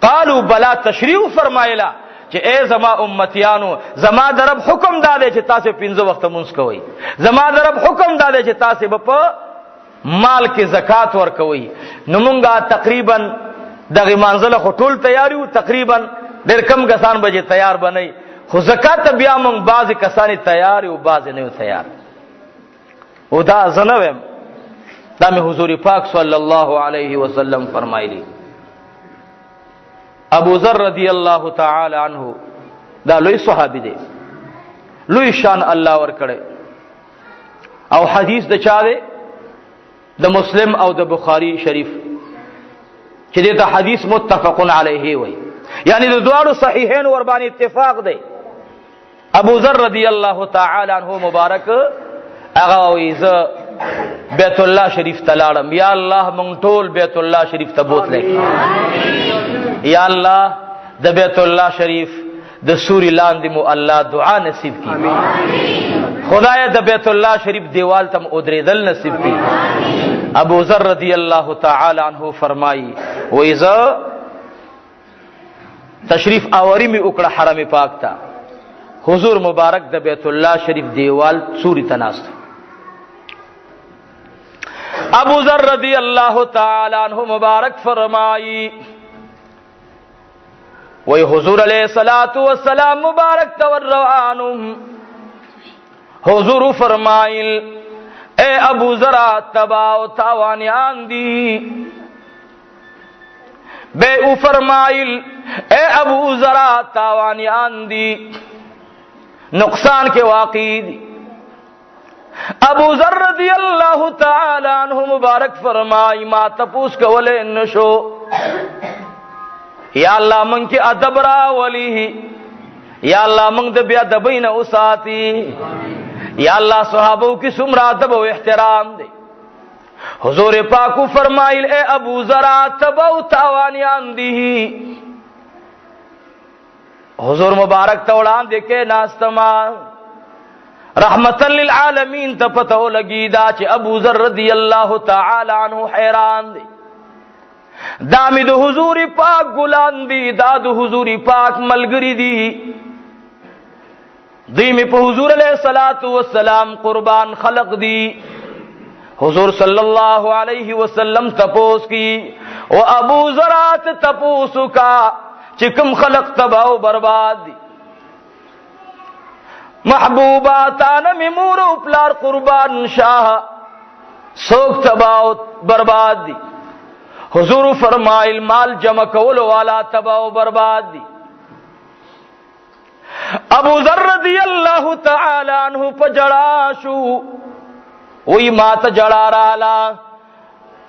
قالوا بلا تشریع فرمایلا چې اے زما امتیانو زما درب حکم داده چې تاسو 15 وخت مونږ کوئ، زما درب حکم داده چې تاسو په مال کې زکات ورکوي. نو مونږه تقریبا دغه منزله خټول تیاریو، تقریبا ډېر کم کسان به تیار بنئ، خو زکات بیا مونږ بعض کسان تیار او بعض نه تیار. او دا زنوم دا می حضور پاک صلی الله علیه وسلم فرمایلی. ابو ذر رضی اللہ تعالی عنہ دا لوی صحابی دی، لوی شان الله ور کړي. او حدیث د چا دی؟ د مسلم او د بخاری شریف، چې دې حدیث متفق علیه وای، یعنی د دوه صحیحین ور باندې اتفاق دی. ابو ذر رضی اللہ تعالی عنہ مبارک هغه وای ز بیت الله شریف تلاړم، یا الله مونږ ټول بیت الله شریف ته بوتلې، یا الله د بیت الله شریف د سوري لاندې مو الله دعا نصیب کړي، خدای د بیت الله شریف دیوال تم ودریدل نصیب کړي. ابو ذر رضی اللہ تعالی عنہ فرمایي وای ز تشریف آوری می وکړه حرم پاک ته، حضور مبارک د بیت الله شریف دیوال سوري تناست. ابو ذر رضی اللہ تعالی عنہ مبارک فرمائی وی حضور علیہ الصلوۃ والسلام مبارک تورعنم، حضور فرمائل اے ابو ذر تباہ و تاوانیان دی، بے او فرمائل اے ابو ذر تاوانیان دی، نقصان کے واقعی دی. ابو ذر رضی اللہ تعالی عنہ مبارک فرمائی ما تپوس کولے نشو، یا اللہ من کی ادب راولی، یا اللہ من د بیا دبین اساتی، یا اللہ صحابوں کی سمرا ادب و احترام دے. حضور پاکو فرمائل اے ابو ذر تبو تاوانیان دی، حضور مبارک توڑان دے کے ناستما رحمتا للعالمین تا پتہ لگی دا چھ ابو ذر رضی اللہ تعالی عنہ حیران دے. دامد حضور پاک گلان دی، داد حضور پاک ملگری دی، دیمی پہ حضور علیہ السلام قربان خلق دی. حضور صلی اللہ علیہ وسلم تپوس کی و ابو ذرات تپوسو کا چکم خلق تباہ و برباد دی. محبوباتانا ممورو پلار قربان شاہ سوک تباہ و برباد دی. حضور فرمائل مال جمع کولو والا تباہ و برباد دی. ابو ذر رضی اللہ تعالی عنہ پا جڑا شو وی مات جڑا رالا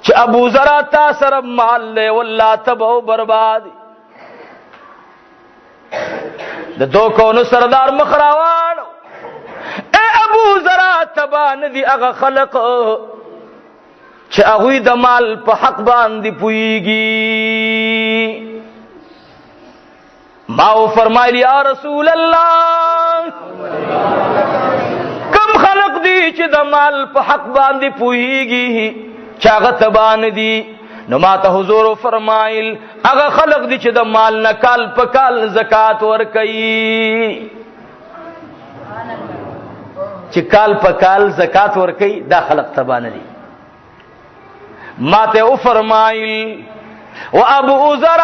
چھ ابو ذر تا سرب مال لے واللہ تباہ و برباد دی. دو کونو سردار مخراوانو اے ابو ذر تبان دی اغا خلق چھ اغوی دا مال پا حق باندی پوئیگی. ماو فرمائی یا رسول اللہ کم خلق دی چھ دا مال پا حق باندی پوئیگی چاگت بان دی. نماتا حضور فرمائل اگا خلق دی چھ دا مال نکال پکال زکاة ورکی، چھ کال پکال زکاة ورکی دا خلق تبان دی. ماتے او فرمائل و ابو ذر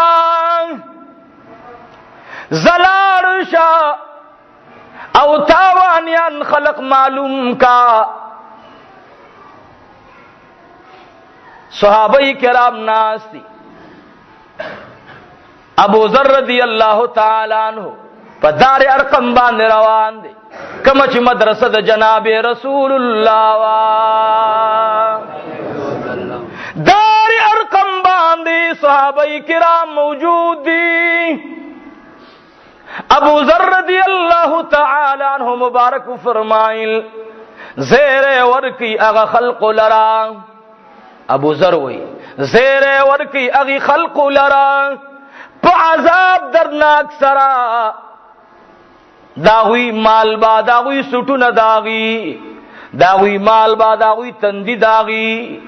زلار شا او تاوانیان خلق معلوم کا. صحابہ کرام ناس دی. ابو ذر رضی اللہ تعالی عنہ پا دار ارقم باندے روان دے، کمچ مدرسہ دا جناب رسول اللہ دار ارقم باندے صحابہ کرام موجود دی. ابو ذر رضی اللہ تعالی عنہ مبارک فرمائل زیر ورکی اغا خلق لرا. ابو ذر وی زیر ورکی اغی خلق لرا پا عذاب درناک سرا، داغوی مال با داغوی سٹون داغی، داغوی مال با داغوی تندی داغی.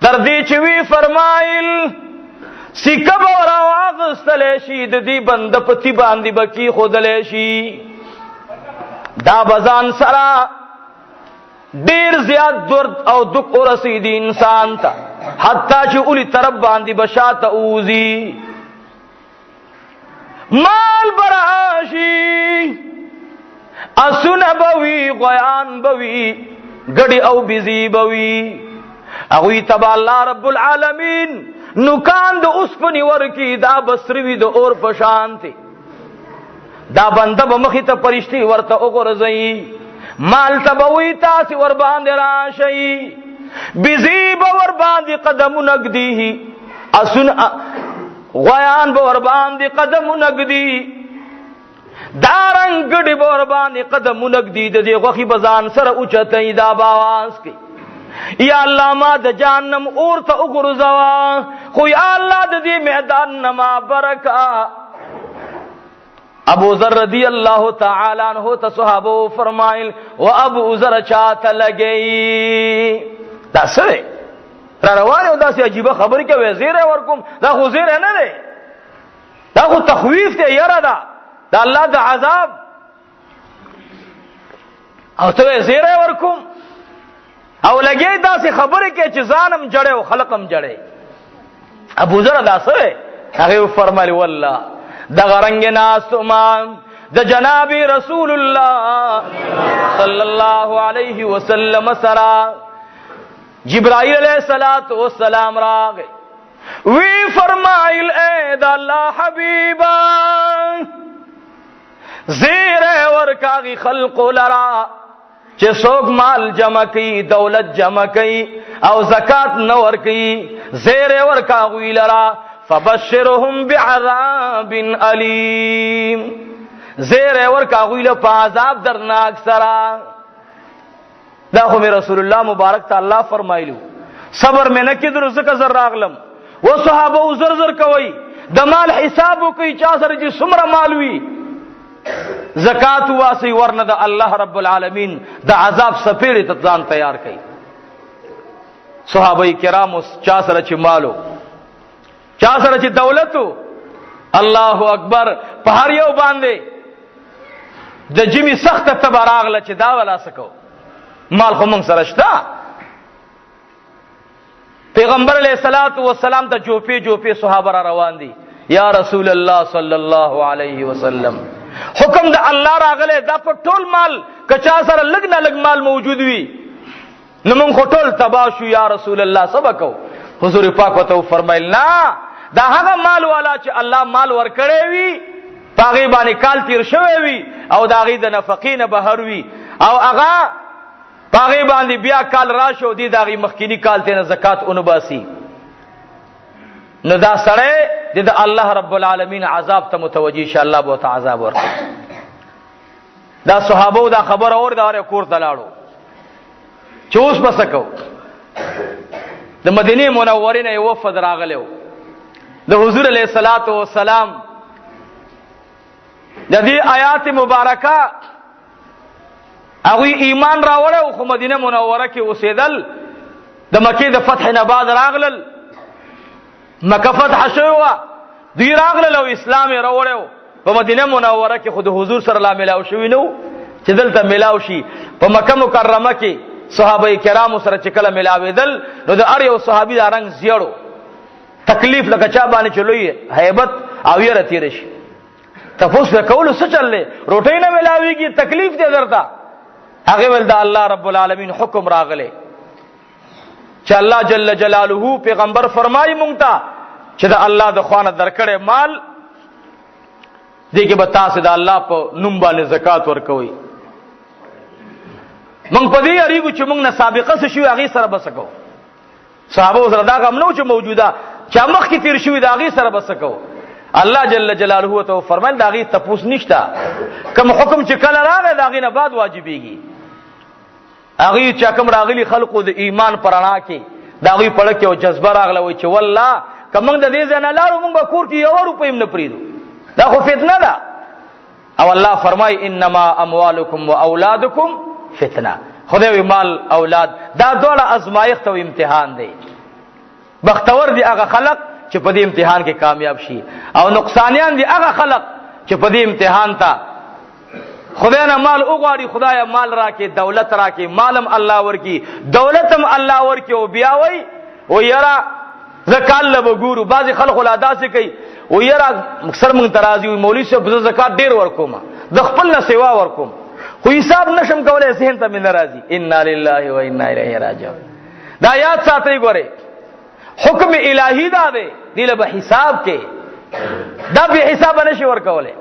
دردی چوی فرمائل سکب اور آواغ واغستلی شي د دې بنده پتی باندې بکی خودلی شي دا بزان سره ډیر زیات درد او دک ورسیدي انسان ته حتی چې اولی طرف باندې بشاته اوزي مال براشي اسونه بوي غیان بوي ګډي او بيزي بوي اغوی تبا الله رب العالمین نوکان د اوسپنی ورکی دا بسروی د اور پشانتی دا بنده بمخی تا پرشتی ورطا اغرزئی مال تبوی تاسی ور باندې راشئی بزی بور باندې قدم نگدی اسن غیان بور باندې قدم نگدی دارنگ گڑی بور باندې قدم نگدی د دې غوخی بزان سره اوچتئی دا باواز کی یا اللہ ما د جہنم اور تا اگرزوا خو یا اللہ د دی میدان نما برکا ابو ذر رضی اللہ تعالی عنہ تا صحابو فرمائل و ابو ذر چاہتا لگئی دا سرے را روانی ہو دا سی عجیبہ خبری کہ وزیر ہے ورکم دا خو زیر ہے نا دے دا خو تخویف تے یرا دا اللہ دا عذاب او تو وزیر ہے ورکم او لګي دا سي خبره کې چې ځانم جړې او خلقم جړې ابو ذر دا سره هغه فرمایي والله د غرنګ ناس ما د جناب رسول الله صلی الله علیه وسلم سره جبرائیل علیہ الصلوۃ والسلام راغی وی فرمایل اے د الله حبیبا زیر ورکاغي خلق لرا چې څوک مال جمع کوي دولت جمع کوي او زکات نه ورکوي زیر ورکاوی لرا فبشرهم بعذاب الیم زیر ورکاوی له عذاب درناک سرا دا خو رسول الله مبارک ته الله فرمایلو صبر مې نه کیدو زکه زر راغلم و صحابه زر زر کوي د مال حساب کوي چا سره چې څومره مال وي زکات واسی ورنه د الله رب العالمین د عذاب سپېړې ته ځان تیار کړي صحابه کرام چا سره چې مالو چا سره چې دولتو الله اکبر په هر یو باندې د جمی سخت تبراغله چې دا ولا سکو مال خو موږ سره شته پیغمبر علیہ الصلوۃ والسلام ته جوپی صحابه را روان دي یا رسول الله صلی الله علیه وسلم حکم د الله راغله دا په ټول مال کچا سره لګ نه لګ مال موجود وي نو موږ ټول تبا شو یا رسول الله سبقو حضور پاک وته فرمایل نا دا هغه مال والا چې الله مال ورکړي وي پاغي باندې کال تیر شوی وي او دا غي د نفقین بهر وي او هغه پاغي باندې بیا کال راشو دي دا غي مخکینی کال ته زکات اونباسي نو دا سره د الله رب العالمین عذاب ته متوجی انشاء الله بو ته عذاب ورکړي دا صحابه دا خبر اور دا کور تلاړو چوس بسکو د مدینه منوره نه وفد راغلو د حضور علیہ الصلوۃ والسلام د دې آیات مبارکه هغه ایمان راوړو خو مدینه منوره کې اوسېدل د مکې د فتح نه بعد راغلل مکه فتح شوه دوی راغلل او اسلام راوړو په مدینه منوره کې خود حضور سره لا ملاو شوی نو چې دلته ملاو شي په مکه مکرمه کې صحابه کرام سره چې کله ملاوېدل نو د اړ یو صحابي دا رنگ زیړو تکلیف لکه چا باندې چلوي هیبت او یې راتیر شي تاسو په کول څه چللې روټۍ نه ملاويږي تکلیف دې درته هغه ول دا الله رب العالمین حکم راغله چې الله جل جلاله پیغمبر فرمایي مونږ ته چې دا الله د خوانه درکړې مال دې کې به تاسو د الله په نوم باندې زکات ورکوي مونږ په دې اړیږو چې مونږ نه سابقه څه شو هغه سره بسکو صحابه سره دا غم نو چې موجوده چې مخ کې تیر شوی دا هغه سره بسکو الله جل جلاله ته فرمایل دا هغه تپوس نشتا کوم حکم چې کله راغی دا هغه نه بعد واجبېږي هغه چې کوم راغلي خلقو د ایمان پرانا کې دا هغه پړه کې او جذبه راغله وي چې والله کوم د دې ځنه لارو موږ کور کې یو روپې هم نه پریدو دا خو فتنه ده او الله فرمای انما اموالکم واولادکم فتنه خدای مال اولاد دا ډول ازمایښت او امتحان دی بختور دی هغه خلق چې په دې امتحان کې کامیاب شي، او نقصانیان دي هغه خلق چې په دې امتحان ته خدای نه مال وغواړي، خدای مال راکې، دولت راکې، مالم الله ورکی، دولتم الله ورکی، او بیا وای او یرا زکات له وګورو. بعضی خلق ولادا سي کوي او یرا اکثر مونږ ترازی وي مولوی صاحب زه زکات ډیر ورکوم، د خپل نه سیوا ورکوم، خو حساب نشم کولای، ذهن ته مې ناراضي. انا لله و انا الیه راجعون. دا یاد ساتئ، ګوره حکم الہی دا دی، دله به حساب کې، دا به حساب نشي ورکولای،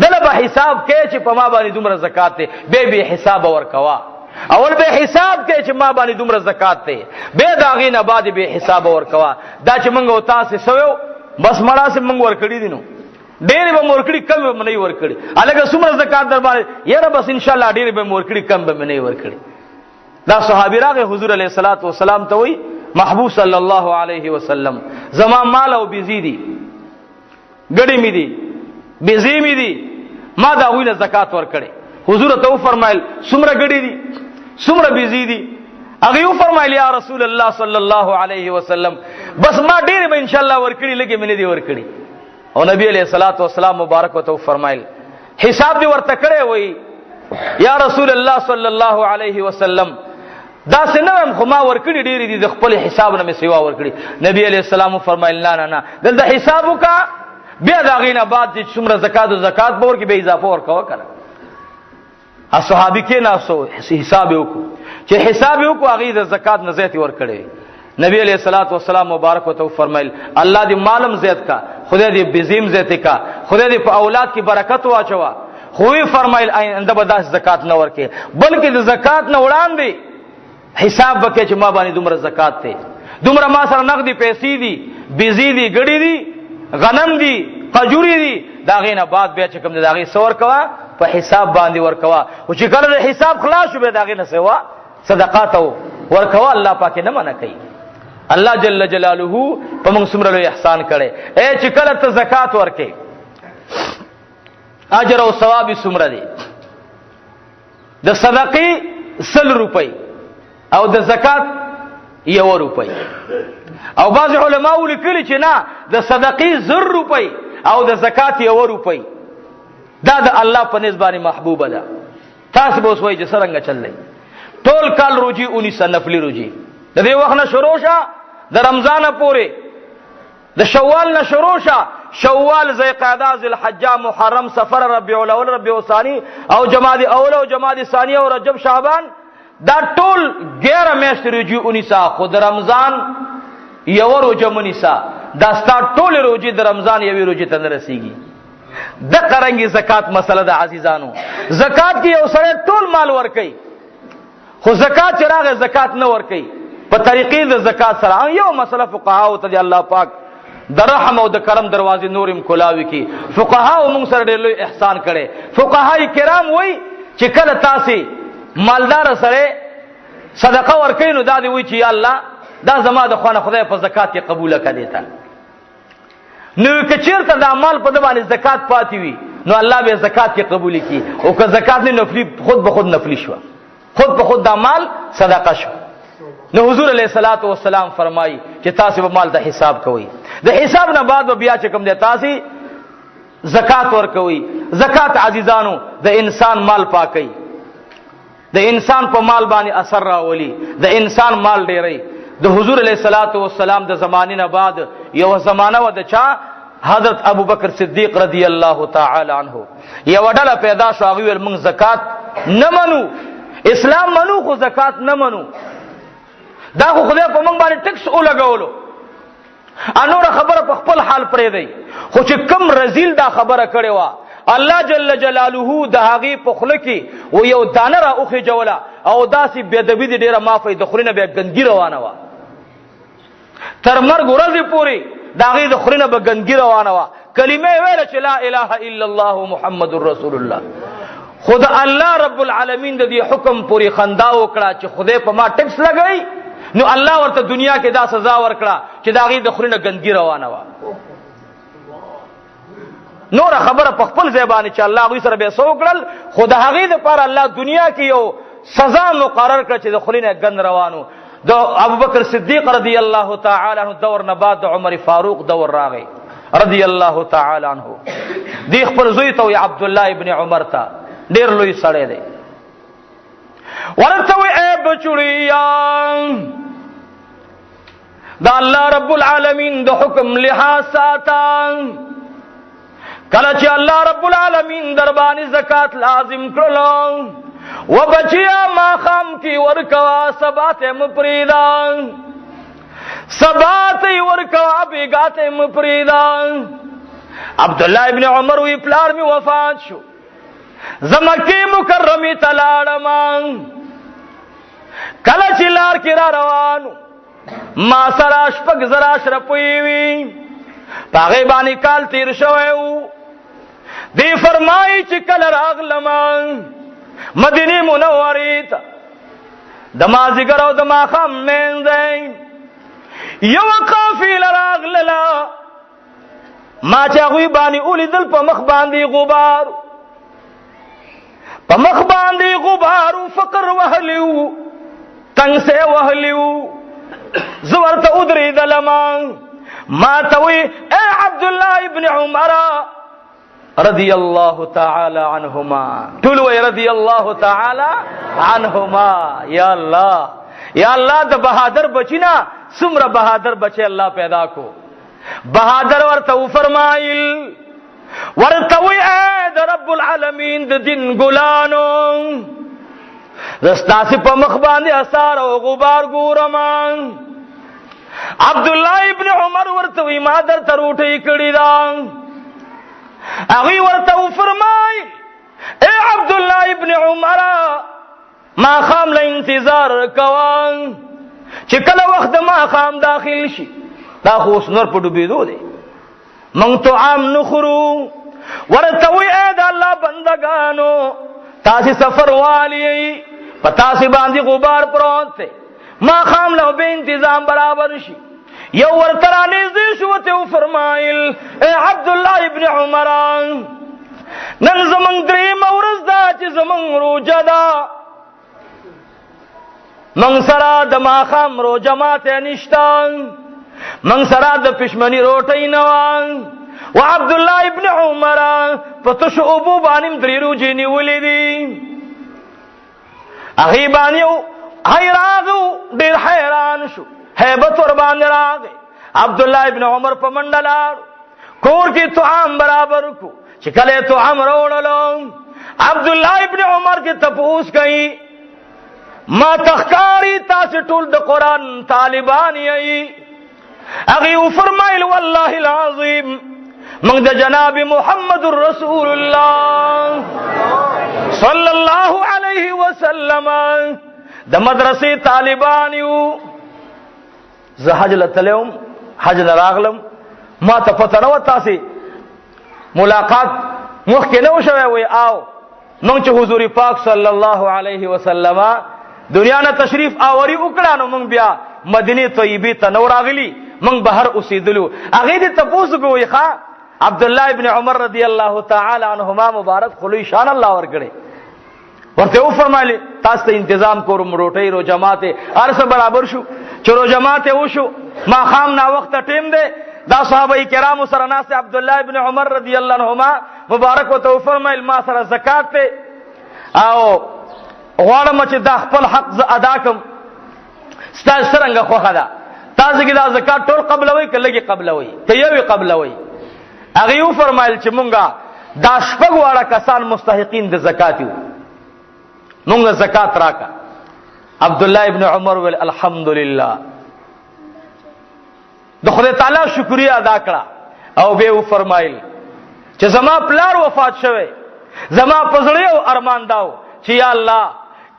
دله به حساب کې چې په ما باندې دومره زکات دی، به حساب ورکوا. اول به حساب کې چې ما باندې دومره زکات دی، به داغې نه بعد به حساب ورکوا. دا چې موږ او تاسو سویو بس مړه سي موږ ورکړي دي، نو ډېر به ورکړي، کم به نه ورکړي. الګا څومره زکات در باندې یاره بس ان شاء الله ډېر به ورکړي، کم به نه ورکړي. دا صحابي راغه حضور علیه الصلاۃ والسلام ته وی محبوب صلی الله علیه وسلم زما مال او بزیدی ګړې می دي بزی می دي، ما دا وینه زکات ورکړي. حضور ته فرمایل څومره ګړې دي څومره بزی دي؟ هغه فرمایل یا رسول الله صلی الله علیه وسلم بس ما ډېر به ان شاء الله ورکړي، لګي مې نه دي ورکړي. او نبی علیہ الصلوۃ والسلام مبارک وته فرمایل حساب دی ورته کړي وای یا رسول الله صلی الله علیه وسلم دا سنوم خو ما ورکړي ډېر دي، د خپل حساب نه مې سیوا ورکړي. نبی علیہ السلام فرمایل نه نه دلته حساب وکا، بیا دا غینه بعد چې څومره زکات او زکات به ورکړي، به اضافه ورکوا کړه. صحابي کې ناسو حساب وکړو، چې حساب وکړو هغه د زکات نه زیات ورکړي. نبی علیہ الصلوۃ والسلام مبارک وته فرمایل الله دې مالم زیات کا، خدای دې بزیم زیات کا، خدای دې په اولاد کې برکت واچوا. خو وی فرمایل آینده به داس زکات نه ورکې، بلکې د زکات نه وړاندې حساب وکړي چې ما باندې دومره زکات ته، دومره ما سره نقدي پیسې دي، بزی دي، ګړي دي، غنم دي، قجوري دي، دا غینه بعد بیا چې کوم دا غي سور کوا په حساب باندې ورکوا. او چې کله حساب خلاص شو به دا غینه سوا صدقات ورکوا. الله پاک نه منع کوي. الله جل جلاله په موږ څومره لوی احسان کړي. اے چې کله ته زکات ورکې اجر او ثواب څومره دي؟ د صدقې 100 روپۍ او د زکات 1 روپۍ. او بعض علما ولیکلي چې نه د صدقې 0 روپۍ او د زکات 1 روپۍ دا د الله په نسبت باندې محبوبه ده. تاسو به وایي چې څنګه چللی ټول کال روزي 19 نفلی روزي د دې وخت نه شروع شه د رمضان پورې، د شوال نه شروع شه، شوال، ذوالقعده، ذوالحجه، محرم، سفر، ربیع الاول، ربیع الثانی او جمادی اول او جمادی ثانی او رجب، شعبان، دا ټول 11 میاشتې روزي 19. خو د رمضان 1 روزه منیسا، دا ستا ټول روزي د رمضان 1 روزه ته نه رسیږي. د قرنګي زکات مسله د عزیزانو، زکات کې یو سره ټول مال ورکي، خو زکات چراغ زکات نه ورکي په طریقې د زکات سره. یو مسله فقها ته دی الله پاک د رحم او د کرم دروازې نورم کولاوي کی. فقها موږ سره ډېر لوی احسان کړي. فقهای کرام وای چې کله تاسو مالدار سره صدقه ورکې نو دا دی وای چې یا الله دا زما د خوانه خدای په زکات کې قبول کړي تا. نو کچیرته د مال په باندې زکات پاتې وي نو الله به زکات کې قبول کړي، او که زکات نه نفلی خود به خود نفلی شو، خود به خود دا مال صدقه شو. نو حضور علیہ الصلوۃ والسلام فرمایي چې تاسو به مال د حساب کوئ، د حساب نه بعد بیا چې کوم دی تاسو زکات ورکوئ. زکات عزیزانو د انسان مال پاکي، د انسان په مال باندې اثر راولي، د انسان مال ډیری. د حضور علیہ الصلوۃ والسلام د زمانې نه بعد یو زمانہ و د چا حضرت ابوبکر صدیق رضی الله تعالی عنہ یو ډله پیدا شو، هغه ول موږ زکات نه منو، اسلام منو خو زکات نه منو. دا خو خدای په موږ باندې ټکس ولګولو، انور خبره په خپل حال پرې دی. خو چې کم رزیل دا خبره کړې وا الله جل جلاله د هغه په خله کې و یو دانه را اوخه جوړه، او داسې بيدبي دي ډیره معافي د خورینه به ګنګي روانه وا، تر مرګ ورځې پورې داغه د خورینه به ګنګي روانه وا. کلمه ویل چې لا اله الا الله محمد رسول الله. خدا الله رب العالمین د دې حکم پوری خندا وکړه چې خدای په ما ټکس لګای، نو الله ورته دنیا کې دا سزا ورکړه چې داغه د خورینه ګنګي روانه وا. نور خبره په خپل زبانه چې الله غوي سره به سوکړل، خدا هغه د پر الله دنیا کې یو سزا مقرر کړ چې د خورینه ګن روانو. د ابوبکر صدیق رضی الله تعالی عنہ دور نه بعد عمر فاروق دور راغی رضی الله تعالی عنہ. دی خپل زوی ته عبد الله ابن عمر ته ډیر لوی سړی دی ورته اے بچړیا دا الله رب العالمین د حکم لحاظ ساتان کله چې الله رب العالمین در باندې زکات لازم کړلو و بچیا ما خام کی ورکوا سبات مپریدا سبات ورکوا بیگات مپریدا. عبداللہ ابن عمر وی پلار می وفات شو زمکی مکرمی تلاړم کله چې لار کې را روانو ما سره شپږ زره شرپوي وي پاغه باندې کال تیر شوی وو. دی فرمایي چې کله راغلم مدینه منورې ته د مازیګر او د ماښام منځ یو قافله راغله ما چې هغوی باندې ولیدل په مخ باندې غبار په مخ باندې غبار فقر وهلی وو تنګ سه وهلی وو. زه ورته ودرېدلم ما ته وی اے عبدالله ابن عمر رضی الله تعالی عنهما ټول وی رضی الله تعالی عنهما. یا الله یا الله د بهادر بچینا څومره بهادر بچی الله پیدا کو. بهادر ورته فرمایل ورته وی اے د رب العالمین د دین ګلانو زستاسی په مخ باندې اثار او غبار ګورم. عبد الله ابن عمر ورته وی ما در ته روټي کړی دا هغه ورته فرمای اے عبد الله ابن عمر ما خام له انتظار کوان چې کله وخت ما خام داخل شي دا خو نور په ډوبېدو دی مونږ ته عام نخرو. ورته وی اے د الله بندگانو تاسو سفر والی پتا سی باندې غبار پروت ته ما خام له به انتظام برابر شي. یو ورته را نږدې شو ته فرمایل اے عبد الله ابن عمر نن زمونږ درېیمه ورځ ده چې زمونږ روژه ده مونږ سره د ماښام روژه ماته نشته مونږ سره د پشمنی روټۍ نه وه و عبد الله ابن عمر په تشو اوبو باندې درې روژې نیولې دي. هغې باندې حیران ډېر حیران شو هیبت ور باندې راغی. عبدالله ابن عمر په منډه لاړ کور کې طعام برابر کو چې کله طعام راوړلو عبدالله ابن عمر کې تپوس کوي ما تخکاری تاسو ټول د قرآن طالبان یې. هغه فرمایل والله العظیم موږ د جناب محمد رسول الله صلی الله علیه وسلم د مدرسې طالبان یو. زه حج لتلم حج راغلم ما ته پته نه و تاسې ملاقات مخکې نه و شوی وی آو موږ چې حضور پاک صلی الله علیه وسلم دنیا نه تشریف آوری وکړه نو موږ بیا مدینه طیبې ته نو راغلی موږ بهر اوسېدلو. هغې دې تپوس کوي ښه عبدالله ابن عمر رضی الله تعالی عنهما مبارک خلوی شان الله ورکړي ورته وفرمایلی تاسو ته انتظام کوم روټۍ رو جماعت هر څه برابر شو چې رو جماعت وشو ما خام نا وخت ټیم دی دا صحابه کرام سره ناس عبدالله ابن عمر رضی الله عنهما مبارک وته فرمایل ما سره زکات ته او غواړم چې دا خپل حق ادا کوم ستاسو څنګه خوخه ده تاسو کې دا زکات ټول قبلوي کله کې قبلوي ته یو قبلوي. هغه فرمایل چې مونږه دا شپږ واړه کسان مستحقین د زکات یو مونږ زکات راکا. عبدالله ابن عمر ویل الحمدلله د خدای تعالی شکریا ادا کړه او به فرمایل چې زما پلار وفات شوه زما پزړی او ارمان داو چې یا الله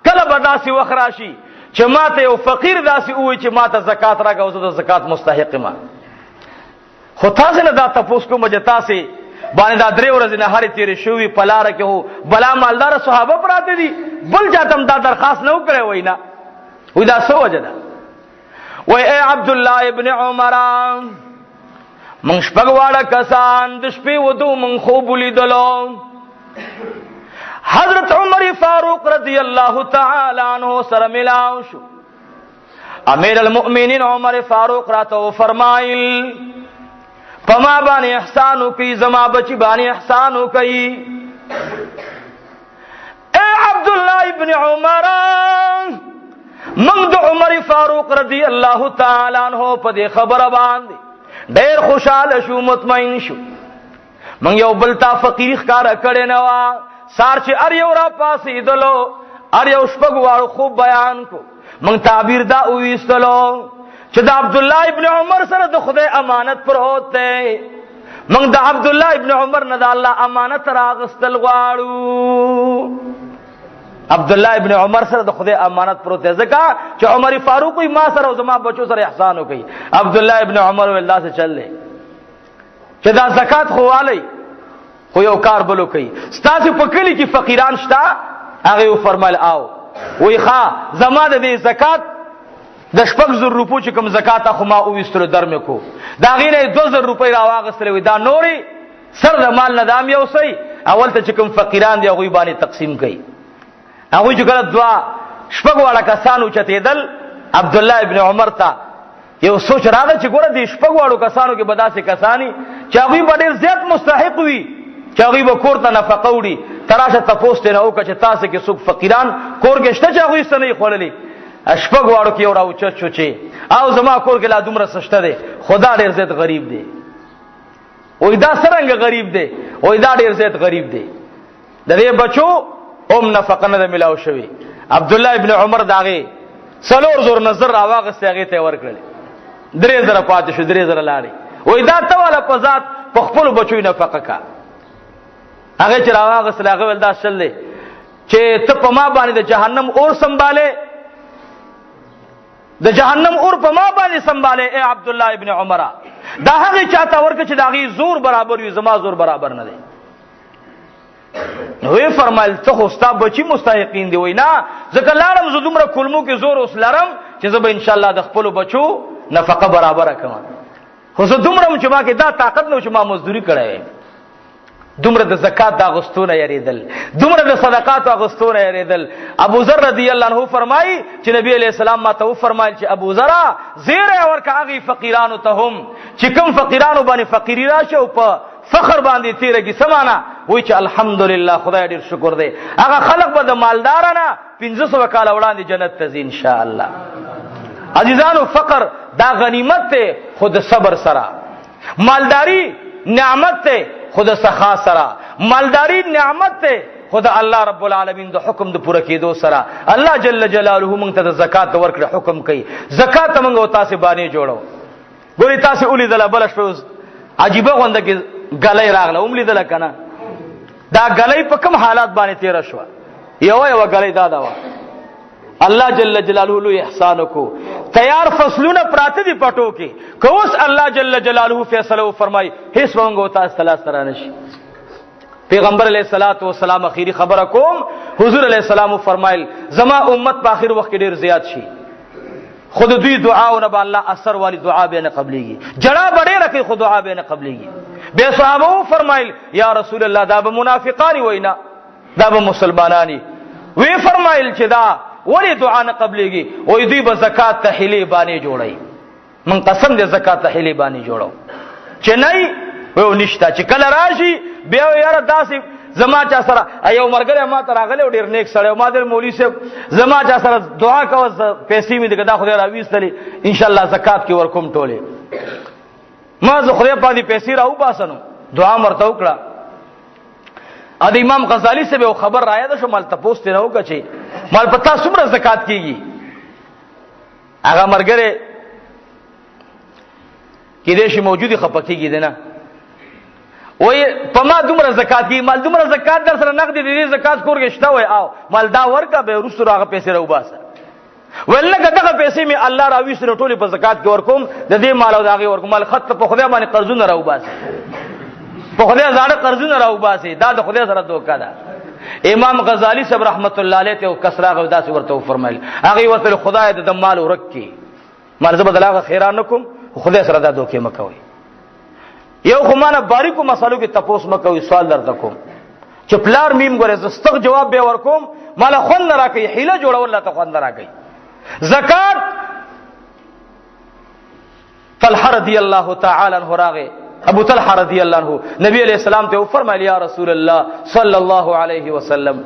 کله به داسې وخت راشي چې ماته یو فقیر داسې ووایي چې ماته زکات راکړه او زه د زکات مستحق یم. خو تاسو نه دا تپوس کوم چې تاسو باندې دا درې ورځې نه هرې تیرې شوي په لاره کې هو بلا مالدار صحابه پراته دي بل چاته هم دا درخواست نه وکړی وای نه وای دا څه وجه ده وای اے عبدالله ابن عمر من شپږ واړه کسان د شپې ودو من خوب ولیدلو حضرت عمر فاروق رضی الله تعالی عنہ سره ملاو شو امیر المؤمنین عمر فاروق راته فرمایل پما باندې احسان وکي زما بچی باندې احسان وکي. اے عبد الله ابن عمر من د عمر فاروق رضی الله تعالی عنہ په دې خبره باندې ډېر خوشاله شو مطمئن شو. من یو بلتا فقیر ښکارا کړي نه وا سار چې ار یو را پاسې دلو ار یو شپږ واړو خوب بیان کو. من تعبیر دا وېستلو چې د عبد الله ابن عمر سره د خدای امانت پروت دی. من د عبد الله ابن عمر نه د الله امانت راغستل غواړو. عبد الله ابن عمر سره د خدای امانت پروت دی ځکه چې عمر فاروق ما سره او زما بچو سره احسان وکي. عبد الله ابن عمر ولدا سے چل لے چې دا زکات خوالی خو یو کار بلو کوي ستاسو په کلی کې فقیران شتا هغه فرمایل آو وی ښا زما د دې زکات د 6000 روپو چې کوم زکات خو ما او وستلو درمه کو دا غینه 2000 روپۍ راواغستلې وي دا نوري سر د مال ندام یو سي اول ته چې کوم فقیران دی هغه باندې تقسیم کړي. هغه چې کله دوا شپږ واړه کسانو چتېدل عبد الله ابن عمر ته یو سوچ راغی چې ګوره دې شپږ واړو کسانو کې بداسه کسانی چې هغه ډېر زیات مستحق وي چې هغه به کور ته نفقه وړي تراشه تاسو ته نه او چې تاسو کې څوک فقیران کور کې شته چې هغه سنې خوللې شپږ واړو کې اور او چچو چې او زما کور کې لا دومره سشته دی خدا ډېر زیات غریب دی. وې دا سرنګ غریب دی وې دا ډېر زیات غریب دی د دې بچو اوم نفقه نه ملاو شوی. عبد الله ابن عمر داغه څلور زور نظر راواغسته هغه ته ورکړل 3000 پاتې شو 3000 لاړې وې دا ته والا په ذات په خپل بچو نفقه کا هغه چې راواغسته هغه ول دا شل چې ته په ما باندې د جهنم اور سنباله د جهنم اور په ما باندې سنباله اے عبد الله ابن عمر دا هغه چاته ورکه چې داغي زور برابر وي زما زور برابر نه دی. وی فرمایل ته خو ستا بچی مستحقین دی وینا ځکه لاړم زه دومره کلمو کې زور اوس لرم چې زه به ان شاء الله د خپل بچو نفقه برابر کړم. خو زه دومره چې ما کې دا طاقت نو چې ما مزدوري کړې دومره د زکات دا غستونه یریدل دومره د صدقات غستونه یریدل. ابو ذر رضی الله عنه فرمایي چې نبی علیہ السلام ما ته فرمایل چې ابو ذر زیره ورکه هغه فقیرانو ته هم چې کوم فقیرانو باندې فقیری راشه او په فخر باندې تیره کی سمانا وای چې الحمدلله خدای ډیر شکر دی هغه خلق به د مالدارانه 500 کال وړاندې جنت ته ځي ان شاء الله. عزیزانو فقر دا غنیمت ته خود صبر سره مالداری نعمت ته خود سخا سره مالداری نعمت ته خود الله رب العالمین د حکم د پوره کېدو سره الله جل جلاله مونږ ته د زکات ورکړه حکم کوي. زکات مونږ او تاسو باندې جوړو ګوري تاسو اولی دله بلش په عجیبه غونډه کې غلې راغله اوملی دله کنه دا غلې په کوم حالات باندې تیر شو یو غلې دا و الله جل جلاله له احسان کو تیار فصلونه پراته دي پټو کې کوس الله جل جلاله فیصله فرمای هیڅ وانګو تاسو تلاش تر نشي. پیغمبر علیہ الصلوۃ والسلام اخیری خبره کوم حضور علیہ السلام فرمایل زما امت په اخر وخت کې ډیر زیات شي خود دوی دعاونه به الله اثر والی دعا به نه قبليږي جړه بډې رکھے خود دعا به نه قبليږي. به صحابه فرمایل یا رسول الله دا به منافقانی وینا دا به مسلمانانی وی فرمایل چې دا ولی دعا نه قبليږي وې دوی به زکات ته حلی باندې جوړي من قسم دې زکات ته حلی باندې جوړو چې نه و نشتا چې کله راشي بیا یاره داسې زما چا سره ایو مرګره ما ته راغله ډیر نیک سره ما در مولوی صاحب زما چا سره دعا کوه پیسې می دغه دا خدای راويستلې ان شاء الله زکات کې ورکوم ټوله ما زه خدای په دې پیسې راو باسنو دعا مرته وکړه. ا د امام غزالی سے به خبر رایا ده شو مال تاسو ته راو کچې مال پتا څومره زکات کیږي هغه مرګره کې دې شي موجودي خپکیږي دنه وای په ما دومره زکات کی مال دومره زکات در سره نقد دي زکات کور کې شته وای او مال دا ورکا به رسو راغه پیسې راو باسه ولکه دغه پیسې می الله راوي سره ټوله په زکات کې ورکوم د دې مال او دغه ورکوم مال خط په خدای باندې قرضونه راو باسه په خدای زړه قرضونه راو باسه دا د خدای سره دوکا ده. امام غزالی صاحب رحمت الله علیه ته کسرا غو داسې ورته فرمایل هغه ورته خدای د مال ورکي مال زبدلاغه خیران نکوم خدای سره دا دوکې مکوي. یو خو مانه باریکو مسالو کې تپوس مکوي سوال درته کوم چې پلار میم ګره زستغ جواب به ورکوم مال خون نه راکې حیله جوړول ته خون نه راکې. زکات طلحه رضی الله تعالی عنہ راغه ابو طلحه رضی الله عنه نبی علیہ السلام ته فرمایلی یا رسول الله صلی الله علیه وسلم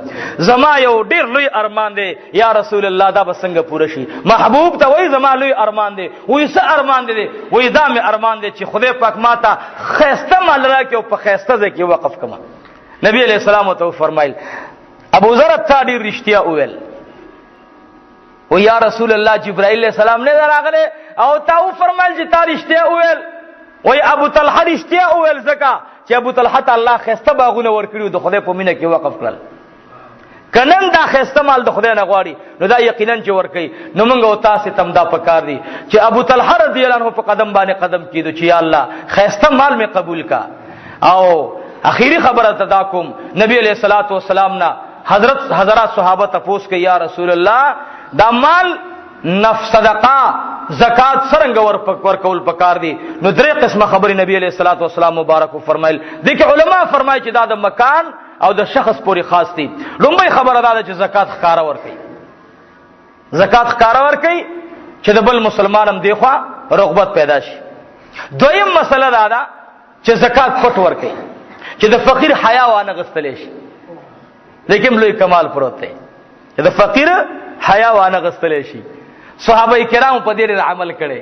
زما یو ډیر لوی ارمان دی یا رسول الله دا بسنګ پوره شي محبوب ته وای زما لوی ارمان دی وای څه ارمان دی وای دا می ارمان دی چې خدای پاک ماته خیسته مال راکې او په خیسته ځکه وقف کما نبی علیہ السلام ته فرمایل ابو ذر تا ډیر رښتیا وویل و یا رسول الله جبرائیل علیہ السلام نه راغله او تا فرمایل چې تا رښتیا وویل وای ابو طلحه رښتیا وویل ځکه چې ابو طلحه ته الله خسته باغونه ورکړي د خدای په مینه کې وقف کړل کنن دا خسته مال د خدای نه غواړي نو دا یقینا چې ورکړي نو موږ او تاسو تم دا پکار دي چې ابو طلحه رضی الله عنه په قدم باندې قدم کیدو چې یا الله خسته مال می قبول کا او اخیری خبره تدا کوم نبی علیہ الصلوۃ والسلام نا حضرات صحابه تپوس کوي یا رسول الله دا مال نفس صدقه زکات څنګه ورکول پکار دي نو درې قسمه خبرې نبی علیہ الصلوۃ والسلام مبارک فرمایل دغه علما فرمایي چې دا د مکان او د شخص پورې خاص دي لومبي خبره ده چې زکات ښکارا ورکړي زکات ښکارا ورکړي چې د بل مسلمان هم دیخوا رغبت پیدا شي دویم مسله ده چې زکات پټ ورکړي چې د فقیر حیا وانه غستلی شي لیکن لوی کمال پروت دی چې د فقیر حیا وانه غستلی شي صحابه کرام په دې عمل کړي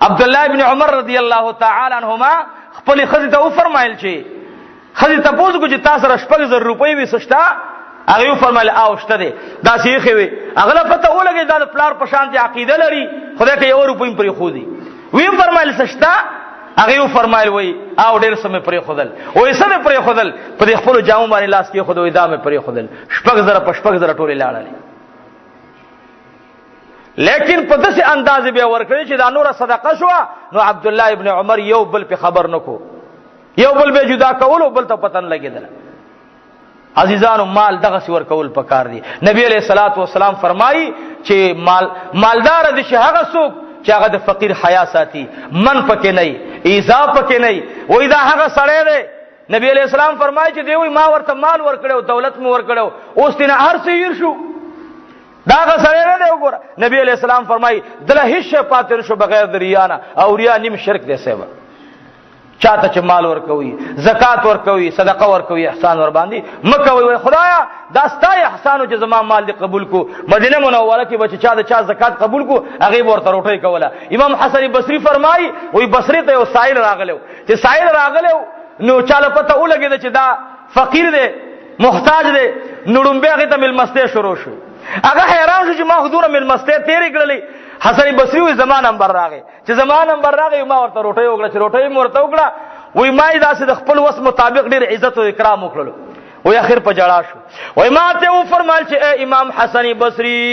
عبد الله ابن عمر رضی الله تعالی عنهما خپل خزي ته فرمایل چې خزي ته پوښتنه کو چې تاسو را 6000 روپۍ وسشتا هغه فرمایل او شته دي دا شیخ وي هغه پته ولګي دا پلار په شان دي عقیده لري خدای کې یو روپۍ پرې خو دي وی فرمایل سشتا هغه فرمایل وای او ډېر سم پرې خدل وای سم پرې خدل په خپل جامو باندې لاس کې خدوی دا مې پرې خدل 6000 ټولې لاړل لیکن په داسې انداز به ورکړي چې دا نور صدقه شو نو عبد الله ابن عمر یو بل په خبر نکو یو بل به جدا کول او بل ته پتن لګیدل عزیزانو مال دغه سی ور کول پکار دي نبی علیہ الصلوۃ والسلام فرمایي چې مالدار دي چې هغه څوک چې هغه د فقیر حیا ساتي من پکې نه ایزا پکې نه وای دا هغه سړی دی نبی علیہ السلام فرمایي چې دی وای ما ورته مال ورکړو دولت مې ورکړو اوس تینا هر څه یې شو دا غسړی نه دی وګوره نبی علیہ السلام فرمایي دله هیڅ شی پاتې نشو بغیر د ریا نه او ریا نیم شرک دی سیبا چاته چې مال ورکوي زکات ورکوي صدقه ورکوي احسان ور باندې مکوي خدایا دا ستای احسانو چې زما مال دې قبول کو مدینه منوره کې بچ چا د چا زکات قبول کو هغه ورته روټي کوله امام حسن بصری فرمایي وای بصری ته یو سائل راغلو چې سائل راغلو نو چاله پته ولګید چې دا فقیر دی محتاج دی نړمبه هغه ته ملمسته شروع شو هغه حیران شو چې ما حضور ملمسته تیرې کړلې حسن بصری وی زمان نمبر راغی چې زمان نمبر راغی ما ورته روټي وکړه چې روټي مرته وکړه وای ما داسې د خپل وس مطابق ډیر عزت او اکرام وکړلو وای اخر په جړا شو وای ما ته و فرمایل چې اے امام حسن بصری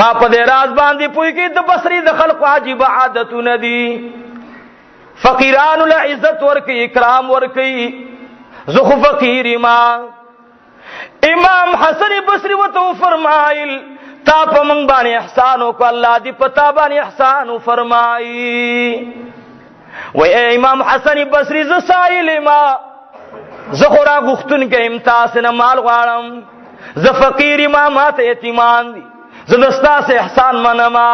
ما په دې راز باندې پوي کې د بصری د خلق عجیب عادتونه دي فقیران له عزت ورکي اکرام ورکي زخ فقیر ما امام حسن بصری وته فرمایل تا په من باندې احسان وکړه الله دې پتا باندې احسان فرمایي و اے امام حسن بصری ز سائل ما زخرا غختن کې امتاز نه مال غواړم ز فقیر ما ماته یتیمان دي ز دستا سے احسان منما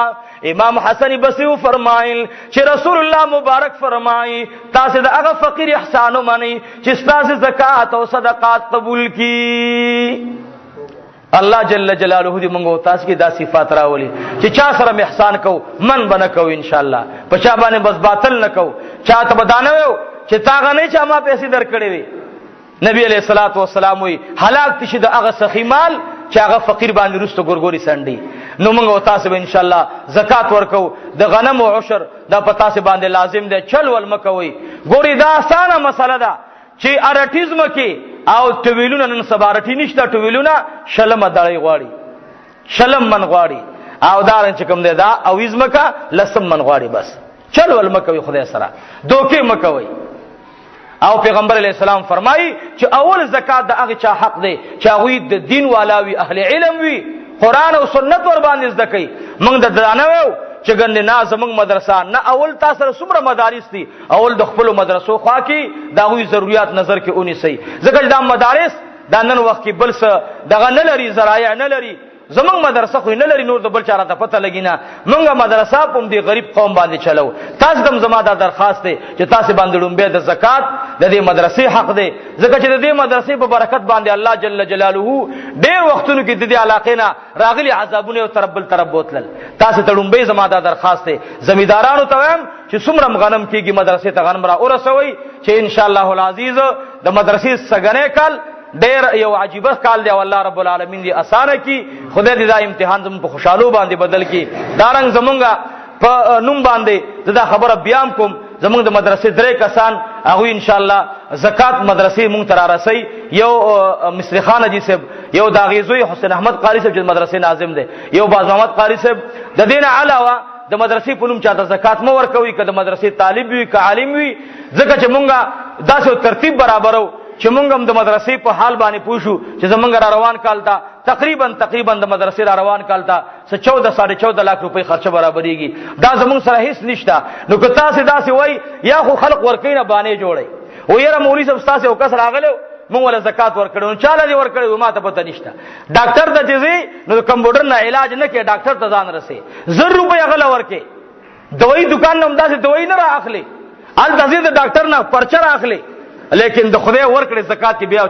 امام حسن بصری فرمایل چې رسول الله مبارک فرمایي تاسو د هغه فقیر احسان ومني چې تاسو زکات او صدقات قبول کی الله جل جلاله دې موږ تاسو کې دا صفات راولي چې چا سره احسان کو من بنه کو ان شاء الله په چا باندې بس باطل نه کو چا ته بدانه و چې تاغه نه چا ما پیسې درکړې وي نبی علیہ الصلوۃ والسلام وی هلاک تشد هغه سخی مال چې هغه فقیر باندې رستو ګورګوري سنډي نو موږ تاسو ان شاء الله زکات ورکو د غنم او عشر دا پتا سي باندې لازم دی چل ول مکوي ګوري دا اسانه مسله ده چې ارټیزم کې او ټویلونه نن سبارټی نشته ټویلونه شلم دړی غواړي شلم من غواړي او دارن چې کوم دی دا او ازمکا لسم من غواړي بس چل ول مکوي خدای سره دوکې مکوي او پیغمبر علیہ السلام فرمایي چې اول زکات د هغه چا حق دی چې هغه د دین والاوي اهل علم وي قران او سنت ور باندې زده کوي موږ د دانوو چې ګنده نازمنګ مدرسه نه اول تاسو سره څومره مدارس دي اول د خپل مدرسو خوا کې دا غوي ضرورت نظر کې اونې سي ځکه دا مدارس دا نن وخت کې بل څه دغه نه لري ذرایع نه لري زمونږ مدرسه خو نه لري نور د بل چا راته پته لګي نه مونږه مدرسه په دې غریب قوم باندې چلو تاسو دم زما دا درخواست دی چې تاسو باندې لومبه د زکات د دې مدرسې حق دی ځکه چې د دې مدرسې په برکت باندې الله جل جلاله ډېر وختونو کې د دې علاقې نه راغلي عذابونه او تربل ترب بوتل تاسو ته لومبه زما دا درخواست دی زمیدارانو ته وایم چې څومره غنم کېږي مدرسې ته غنم را ورسوي چې ان شاء الله العزیز د مدرسې سګنې کال ډېر یو عجیبه کال دی او الله رب العالمین دې اسانه کی خدای دې دا امتحان زموږ په خوشحالو باندې بدل کی دارنګ زمونږه په نوم باندې دا خبره بیان کوم زمونږ د مدرسې درې کسان هغه ان شاء الله زکات مدرسې مونږ تر راسي یو مصری خان حجی صاحب یو داغیزوی حسین احمد قاری صاحب چې مدرسې ناظم دی یو باز محمد قاری صاحب د دین علاوه د مدرسې په نوم چاته زکات مو ورکوي که د مدرسې طالب وي که عالم وي ځکه چې مونږه داسې ترتیب برابرو چې مونږ هم د مدرسې په حال باندې پوښو چې زمونږ را روان کال ته تقریبا د مدرسې را روان کال ته 14.5 लाख روپۍ خرچه برابرېږي دا زمونږ سره هیڅ نشته نو که تاسې داسې وای یا خو خلق ورکوي نه بانې جوړئ او یاره مولوي صاحب ستاسې یو کس راغلی مونږ ولا زکات ورکړو نو چاله دې ورکړو ما ته پته نشته ډاکټر ته چې ځي نو کمپیوټر نه علاج نه کې ډاکټر ته ځان رسي 100 روپۍ هغه ورکې دوايي دکان نه همداسې دوايي نه رااخلي هلته ځي د ډاکټر نه پرچه رااخلي لیکن د خدای ورکړې زکات کې بیا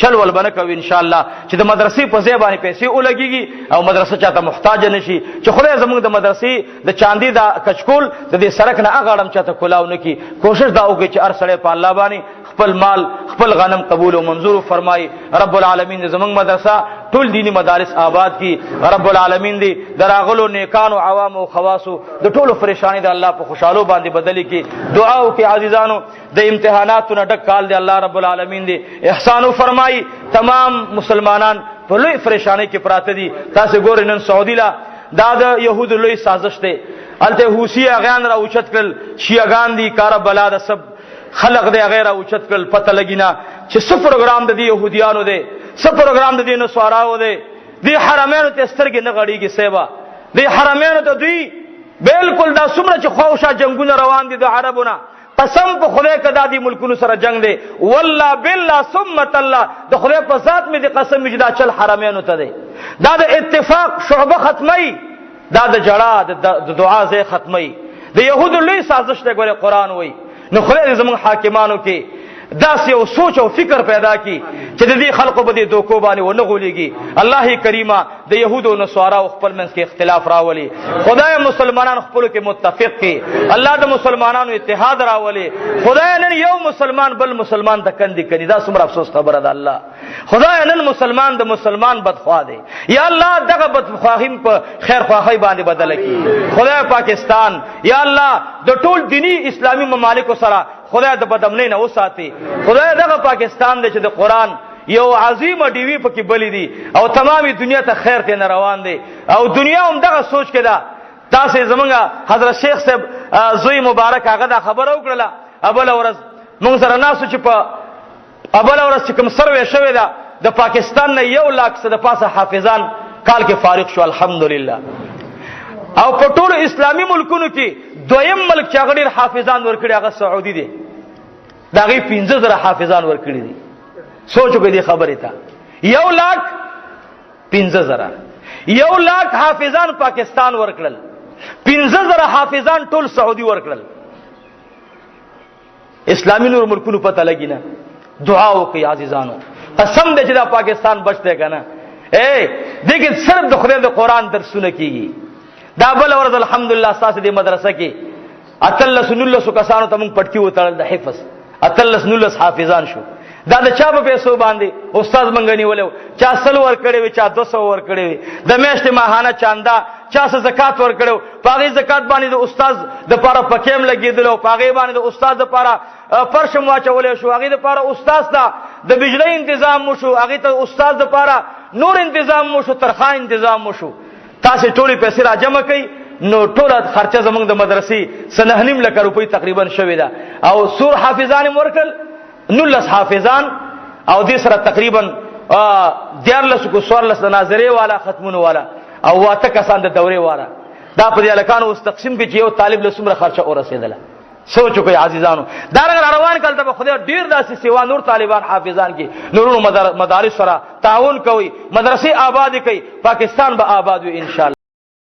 چل ول بنه کوي ان شاء الله چې د مدرسې په ځای باندې پیسې ولګيږي او مدرسه چاته محتاج نشي چې خدای زموږ د مدرسې د چاندي دا کچکول د دې سړک نه اغاړم چاته کولاو نکي کوشش دا وکړي چې هر سړی په الله باندې خپل مال خپل غنم قبول او منظور فرمایي رب العالمین زموږ مدرسه ټول دینی مدارس آباد کی رب العالمین دی دراغلو نیکانو عوام او خواصو د ټولو پریشانی د الله په خوشالو باندې بدلی کی دعا او کې عزیزانو د امتحاناتو نه ډک کال دی الله رب العالمین دی احسان فرمایي تمام مسلمانان په لوی پریشانی کې پراته دي تاسو ګورئ نن سعودي لا دا د يهودو لوی سازش دی الته حوثي اغیان را اوچت کړل شیعاګان دي کار بلا د سب خلق دی غیر اوچت کړل پته لګینا چې څه پروګرام د يهوديانو دی څه پروګرام د دینو سواراو دی دی حرمینو ته سترګې نه غړیږي سیبا دی حرمینو ته دوی بالکل دا څومره چې خوښه جنگونه روان دي د عربونه قسم په خدای کدا دی ملکونو سره جنگ دی والله بالله ثم الله د خدای په ذات مې د قسم چې دا چل حرمینو ته دی دا د اتفاق شعبه ختمي دا د جړه د دعا ځای ختمي د يهودو لوی سازش دی ګوره قران وای نو خدای زموږ حاکمانو کې داس یو سوچ او فکر پیدا کی چې د دې خلقو په دې دوکو باندې ونه غولېږي الله کریمه د يهودو او نصارا خپل منځ کې اختلاف راولي خدای مسلمانان خپل کې متفق کی الله د مسلمانانو اتحاد راولي خدای نن یو مسلمان بل مسلمان د کندې کړي دا څومره افسوس خبره ده الله خدای نن مسلمان د مسلمان بدخوا دی یا الله دغه بدخواهیم په خیر خواهی باندې بدل کړي خدای پاکستان یا الله د ټول دینی اسلامی ممالک سره خدای د بدامنۍ نه وساتي خدای دغه پاکستان دی چې د قران یو عظیمه ډیوی پکې بلی دي او تمامي دنیا ته خیر ته روان دي او دنیا هم دغه سوچ کې ده تاسو زمونږ حضرت شیخ صاحب زوی مبارک هغه دا خبره وکړه ابل ورځ موږ سره ناسو چې په ابل ورځ چې کوم سروې شوې ده د پاکستان نه 1 लाख څخه د پاسه حافظان کال کې فارغ شو الحمدلله او په ټولو اسلامي ملکونو کې دویم ملک چې هغه ډېر حافظان ورکړي هغه سعودي دی دا غي 15000 حافظان ورکړي دي سوچو کې دې خبره تا 1,15,000 1 लाख حافظان پاکستان ورکړل 15000 حافظان ټول سعودي ورکړل اسلامي نور ملکونو پته لګی نه دعا وکي عزیزانو قسم دې چې دا پاکستان بچته کنه دغه صرف د خدای د قران درسونه کیږي دا بل ورځ الحمدلله تاسو دې مدرسه کې اتلس نلس کسانو ته مونږ پټکی وتړل د حفظ اتلس نلس حافظان شو دا د چا په پیسو باندې استاد منګنی ولو چا سل ور کړي وي چا 200 ور کړي وي د میاشتې ماهانه چاندا چا څه زکات ور کړو پاغي زکات باندې د استاد د پاره پکېم لګیدلو پاغي باندې د استاد د پاره پرشم واچولې شو هغه د پاره استاد دا د بجلی تنظیم مو شو هغه ته استاد د پاره نور تنظیم مو شو ترخان تنظیم مو شو تاسو ټولې پیسې را جمع کړئ نو ټوله خرچه زمونږ د مدرسې 9.5 لک روپۍ تقریبا شوې ده او سور حافظان ورکل 19 حافظان او دې سره تقریبا 14 کو 14 ناظرې والا ختمونه والا او واته کسان د دورې والا دا په دې الکانو واس تقسیم کې چې یو طالب له څومره خرچه ورسېدله سوچ کوي عزیزانو دارنګ روان کله ته خدای ډیر داسې سیوا نور طالبان حافظان کې نورونو مدارس سره تعاون کوي، مدرسې آباد کوي، پاکستان به آباد وي ان شاء الله.